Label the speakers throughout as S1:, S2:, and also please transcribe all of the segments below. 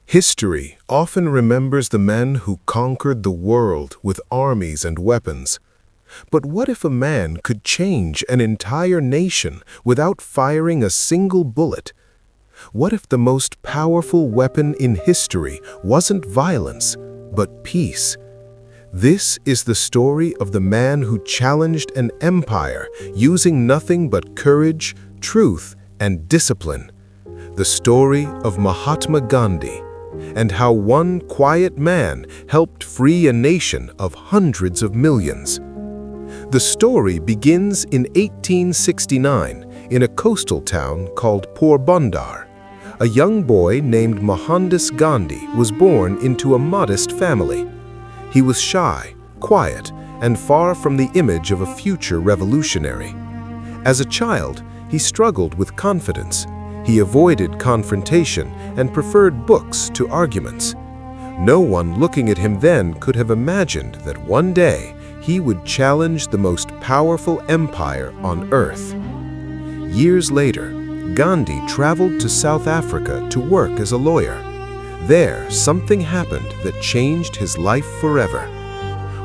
S1: History often remembers the men who conquered the world with armies and weapons. But what if a man could change an entire nation without firing a single bullet? What if the most powerful weapon in history wasn't violence, but peace? This is the story of the man who challenged an empire using nothing but courage, truth, and discipline. The story of Mahatma Gandhi, and how one quiet man helped free a nation of hundreds of millions. The story begins in 1869 in a coastal town called Porbandar. A young boy named Mahatma Gandhi was born into a modest family. He was shy, quiet, and far from the image of a future revolutionary. As a child, he struggled with confidence. He avoided confrontation and preferred books to arguments. No one looking at him then could have imagined that one day he would challenge the most powerful empire on earth. Years later, Gandhi traveled to South Africa to work as a lawyer. There, something happened that changed his life forever.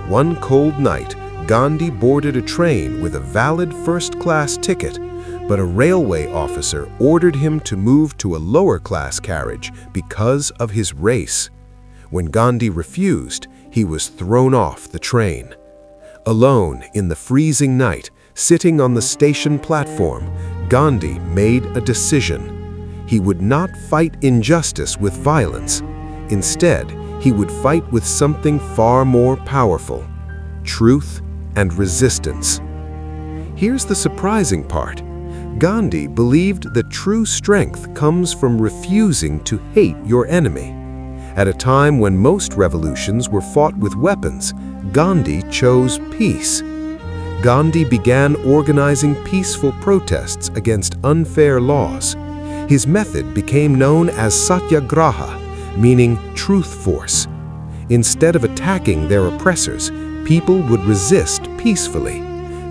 S1: One cold night, Gandhi boarded a train with a valid first-class ticket, but a railway officer ordered him to move to a lower-class carriage because of his race. When Gandhi refused, he was thrown off the train. Alone in the freezing night, sitting on the station platform, Gandhi made a decision. He would not fight injustice with violence. Instead, he would fight with something far more powerful: truth and resistance. Here's the surprising part. Gandhi believed that true strength comes from refusing to hate your enemy. At a time when most revolutions were fought with weapons, Gandhi chose peace. Gandhi began organizing peaceful protests against unfair laws. His method became known as Satyagraha, meaning truth force. Instead of attacking their oppressors, people would resist peacefully.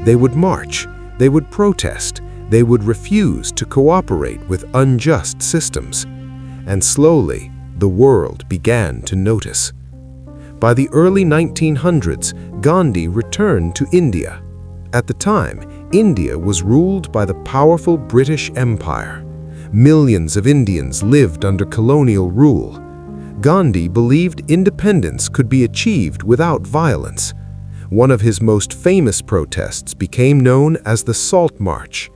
S1: They would march, they would protest, they would refuse to cooperate with unjust systems. And slowly, the world began to notice. By the early 1900s, Gandhi returned to India. At the time, India was ruled by the powerful British Empire. Millions of Indians lived under colonial rule. Gandhi believed independence could be achieved without violence. One of his most famous protests became known as the Salt March.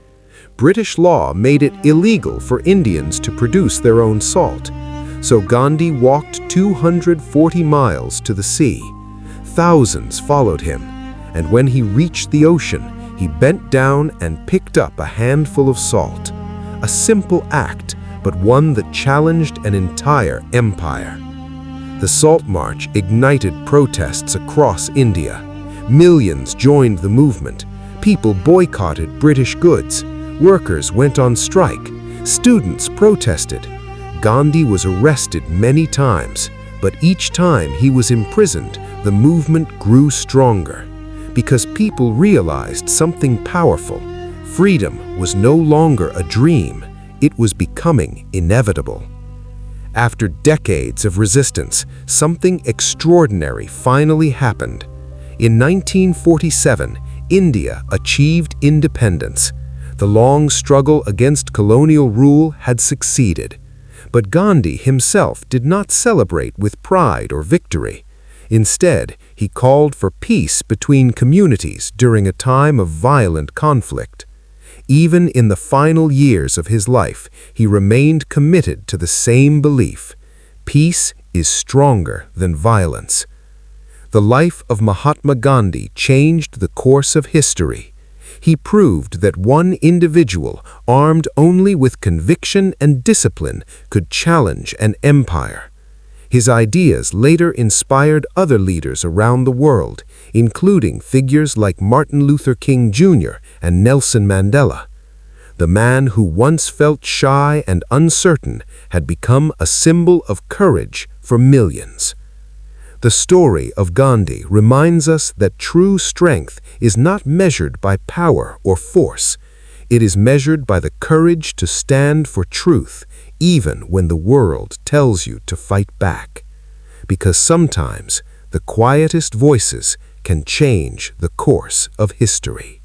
S1: British law made it illegal for Indians to produce their own salt, so Gandhi walked 240 miles to the sea. Thousands followed him, and when he reached the ocean, he bent down and picked up a handful of salt. A simple act, but one that challenged an entire empire. The Salt March ignited protests across India. Millions joined the movement. People boycotted British goods. Workers went on strike. Students protested. Gandhi was arrested many times, but each time he was imprisoned, the movement grew stronger. Because people realized something powerful. Freedom was no longer a dream, it was becoming inevitable. After decades of resistance, something extraordinary finally happened. In 1947, India achieved independence. The long struggle against colonial rule had succeeded. But Gandhi himself did not celebrate with pride or victory. Instead, he called for peace between communities during a time of violent conflict. Even in the final years of his life, he remained committed to the same belief: peace is stronger than violence. The life of Mahatma Gandhi changed the course of history. He proved that one individual, armed only with conviction and discipline, could challenge an empire. His ideas later inspired other leaders around the world, including figures like Martin Luther King Jr. and Nelson Mandela. The man who once felt shy and uncertain had become a symbol of courage for millions. The story of Gandhi reminds us that true strength is not measured by power or force. It is measured by the courage to stand for truth, even when the world tells you to fight back. Because sometimes the quietest voices can change the course of history.